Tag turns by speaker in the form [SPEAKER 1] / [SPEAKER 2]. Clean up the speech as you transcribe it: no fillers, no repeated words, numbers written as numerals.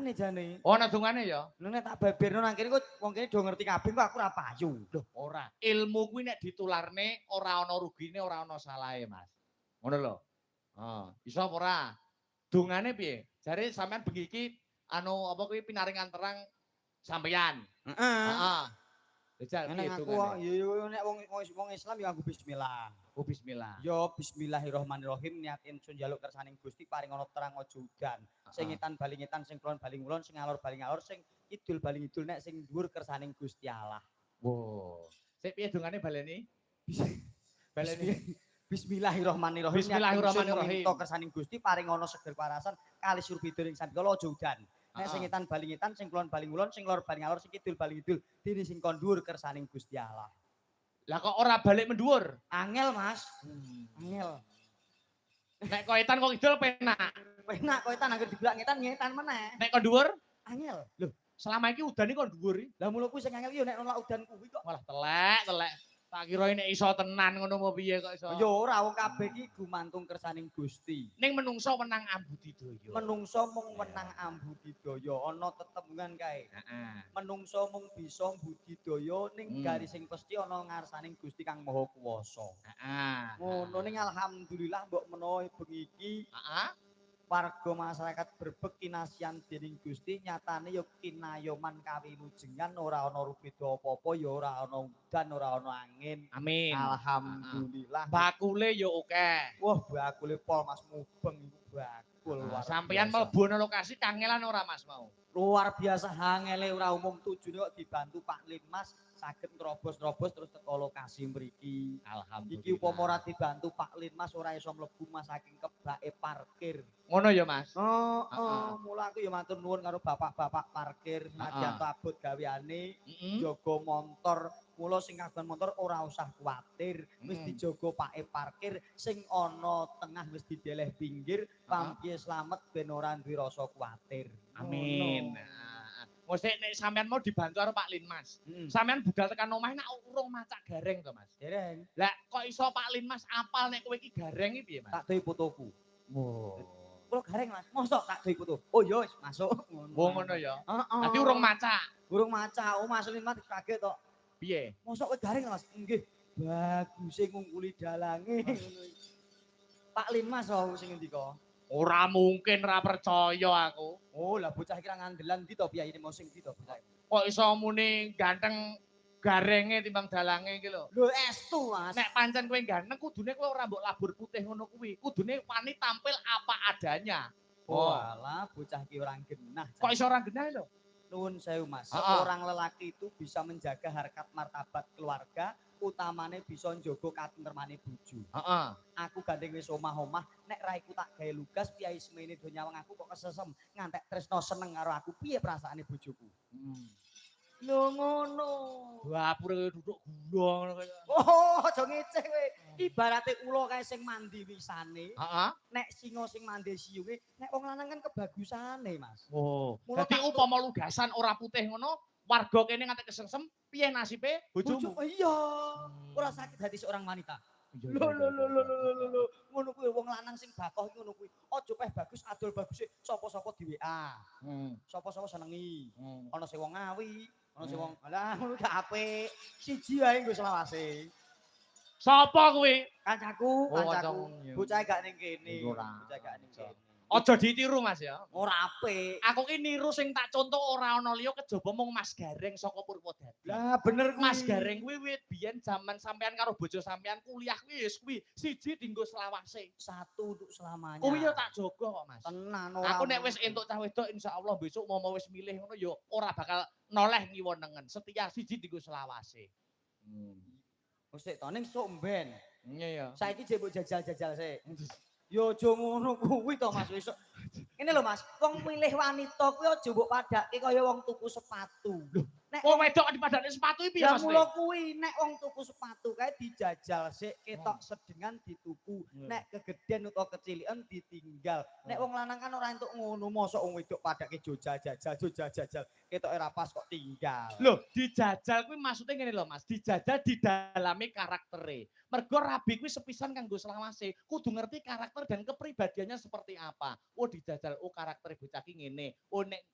[SPEAKER 1] dungane jane.
[SPEAKER 2] Oh, ana dungane ya.
[SPEAKER 1] Nek tak beberno nang kene kok wong kene do ngerti kabeh kok aku ora payu.
[SPEAKER 2] Loh, ora. Ilmu kuwi nek ditularne ora ana rugine, ora ana salahe, Mas. Ngono lho. Iso apa ora? Dungane piye? Jare sampean bengi iki anu apa kuwi pinaringan terang sampeyan.
[SPEAKER 1] Heeh.
[SPEAKER 2] Heeh. Jajal piye
[SPEAKER 1] Nek aku
[SPEAKER 2] dungane?
[SPEAKER 1] yo nek wong Islam ya nganggo bismillah.
[SPEAKER 2] Oh, bismillah.
[SPEAKER 1] Yo bismillahirrahmanirrahim niat ingsun njaluk kersaning Gusti paring ana terang aja udan. Sing
[SPEAKER 2] Heeh.
[SPEAKER 1] ngetan bali ngetan, sing kulon bali ngulon, sing ngalor bali ngalor, sing kidul bali ngidul nek sing dhuwur kersaning Gusti Allah.
[SPEAKER 2] Wo. Sik piye dungane baleni? Baleni.
[SPEAKER 1] Bismillahirrahmanirrahim.
[SPEAKER 2] Bismillahirrahmanirrahim.
[SPEAKER 1] Niat kersaning Gusti paring ana seger parasan kali surbidoning sandikala aja udan. Nek sing
[SPEAKER 2] Heeh.
[SPEAKER 1] ngetan bali ngetan, sing kulon bali ngulon, sing lor bali ngalor, sing kidul bali ngidul, dene sing kon dhuwur kersaning Gusti Allah.
[SPEAKER 2] Lah kok ora balik mendhuwur?
[SPEAKER 1] Angel, Mas. Angel.
[SPEAKER 2] Nek kok etan kok kidul penak.
[SPEAKER 1] Penak kok etan anggere diblak ngetan ngetan meneh.
[SPEAKER 2] Nek kok dhuwur?
[SPEAKER 1] Angel.
[SPEAKER 2] Loh, selama iki udane kok dhuwur iki?
[SPEAKER 1] Lah mula kuwi sing angel yo nek nolak udan kuwi kok.
[SPEAKER 2] Malah telek. Tak kira nek iso tenan ngono mau piye kok iso.
[SPEAKER 1] Ya ora wong kabeh iki gumantung kersaning Gusti.
[SPEAKER 2] Ning menungso wenang ambudidaya.
[SPEAKER 1] Menungso mung wenang ambudidaya, ana tetembungan kae.
[SPEAKER 2] Heeh.
[SPEAKER 1] Menungso mung bisa budidaya ning garis sing pesti ana ngarsaning Gusti Kang Maha Kuwasa.
[SPEAKER 2] Heeh.
[SPEAKER 1] Ngono ning alhamdulillah mbok menawa bengi iki
[SPEAKER 2] Heeh.
[SPEAKER 1] warga masyarakat Brebeg kinasian dening Gusti nyatane ya kinayoman kawilujengan ora ana rubeda apa-apa ya ora ana udan ora ana angin.
[SPEAKER 2] Amin.
[SPEAKER 1] Alhamdulillah.
[SPEAKER 2] Bakule ya akeh.
[SPEAKER 1] Wah, bakule pol Mas mubeng iku bakul luar
[SPEAKER 2] Sampeyan
[SPEAKER 1] biasa.
[SPEAKER 2] mlebu nang lokasi kangelan ora Mas mau?
[SPEAKER 1] Luar biasa hangele ora umum tujune kok dibantu Pak Linmas saged nrobos-nrobos terus teko lokasi mriki.
[SPEAKER 2] Alhamdulillah.
[SPEAKER 1] Iki upama ora dibantu Pak Linmas ora iso mlebu Mas saking kebake parkir.
[SPEAKER 2] Ngono ya Mas?
[SPEAKER 1] Mula aku ya matur nuwun karo bapak-bapak parkir senajan abot gaweane jaga montor. Mula sing kagungan motor ora usah kuwatir, wis dijaga pake parkir sing ana tengah wis dideleh pinggir, pampiye slamet ben ora duwe rasa kuwatir.
[SPEAKER 2] Amin. Mosok nek sampean mau dibantu karo Pak Linmas. Sampean budal tekan omah nek urung macak gareng to, Mas?
[SPEAKER 1] Dereng.
[SPEAKER 2] Lah kok iso Pak Linmas apal nek kowe iki gareng iki piye, Mas?
[SPEAKER 1] Tak doi fotoku.
[SPEAKER 2] Wo.
[SPEAKER 1] Kulo gareng, Mas. Mosok tak doi foto. Oh ya wis masuk.
[SPEAKER 2] Ngono ya.
[SPEAKER 1] Heeh.
[SPEAKER 2] Dadi urung macak.
[SPEAKER 1] Urung macak. Oh Mas Linmas kaget tok.
[SPEAKER 2] Piye?
[SPEAKER 1] Mosok kowe gareng, Mas? Nggih. Baguse ngungkuli dalange ngono iki. Pak Linmas wae sing ngendika.
[SPEAKER 2] Ora mungkin ra percaya aku.
[SPEAKER 1] Oh, lah bocah iki ra ngandelan ndi to piyayine mau sing ndi to bocah.
[SPEAKER 2] Kok iso muni ganteng garenge timbang dalange iki lho.
[SPEAKER 1] Lho estu, Mas.
[SPEAKER 2] Nek pancen kowe ganteng kudune kowe ora mbok labur putih ngono kuwi. Kudune wani tampil apa adanya.
[SPEAKER 1] Oh, alah bocah iki ora genah.
[SPEAKER 2] Kok iso ora genah lho?
[SPEAKER 1] Nuwun sewu, Mas. Seorang lelaki itu bisa menjaga harkat martabat keluarga, utamane bisa njogo katentremane bojo.
[SPEAKER 2] Heeh.
[SPEAKER 1] Aku gandeng wis omah-omah, nek raiku tak gawe lugas piye semene do nyawang aku kok kesesem ngantek tresno seneng karo aku. Piye perasaane bojoku? Lho ngono.
[SPEAKER 2] Dapure duduk gula ngono kaya.
[SPEAKER 1] Oh, aja ngeceh kowe. Ibarate ula kae sing mandi wisane.
[SPEAKER 2] Heeh.
[SPEAKER 1] Nek singa sing mandi siunge, nek wong lanang kan kebagusane, Mas.
[SPEAKER 2] Oh.
[SPEAKER 1] Mula
[SPEAKER 2] Dadi
[SPEAKER 1] tak
[SPEAKER 2] upama lugasan ora putih ngono, warga kene ngantek kesengsem, piye nasibe bojomu?
[SPEAKER 1] Iya. Ora sakit hati seorang wanita.
[SPEAKER 2] Lho
[SPEAKER 1] Lho. Ngono kuwi wong lanang sing bakoh iki ngono kuwi. Aja peh bagus adol baguse sapa-sapa di WA. Sapa-sapa senengi. Ana sing wong ngawi, ana sing wong alah ngono gak apik. Siji wae nggo selawase.
[SPEAKER 2] Sapa kuwi?
[SPEAKER 1] Kancaku.
[SPEAKER 2] kancamu.
[SPEAKER 1] Bocah gak ning kene.
[SPEAKER 2] Ora.
[SPEAKER 1] Bocah gak ning kene.
[SPEAKER 2] Aja ditiru Mas ya.
[SPEAKER 1] Ora apik.
[SPEAKER 2] Aku ki niru sing tak contoh ora ana liya kejaba mung Mas Gareng saka Purwodadi.
[SPEAKER 1] Lah bener kuwi.
[SPEAKER 2] Mas Gareng kuwi wit biyen jaman sampean karo bojo sampean kuliah kuwi wis kuwi siji dienggo selawase.
[SPEAKER 1] Satu untuk selamanya.
[SPEAKER 2] Kuwi ya tak jaga kok Mas.
[SPEAKER 1] Tenan ora.
[SPEAKER 2] Aku nek wis entuk cah wedok insyaallah besok mau wis milih ngono ya ora bakal noleh ngiwonengen. Setia siji dienggo selawase.
[SPEAKER 1] Wis sik to ning sok mben.
[SPEAKER 2] Iya ya.
[SPEAKER 1] Saiki jek mbok jajal-jajal sik. Yo aja ngono kuwi to Mas wis. Ngene lho Mas, wong milih wanita kuwi aja mbok padake kaya wong tuku sepatu. Nek
[SPEAKER 2] wong wedok dipadane sepatu iki piye
[SPEAKER 1] ya
[SPEAKER 2] Mas?
[SPEAKER 1] mula kuwi nek wong tuku sepatu kae dijajal sik ketok sedengan dituku. Nek kegeden utawa kecilikan ditinggal. Nek wong lanang kan ora entuk ngono, mosok wong wedok padake jajal ketok ora pas kok tinggal.
[SPEAKER 2] Loh, dijajal kuwi maksudnya ngene lho Mas, dijajal didalami karaktere. Mergo rabi kuwi sepisan kanggo selawase, kudu ngerti karakter dan kepribadiannya seperti apa. Oh dijajal, oh karakter bocah ki ngene. Oh nek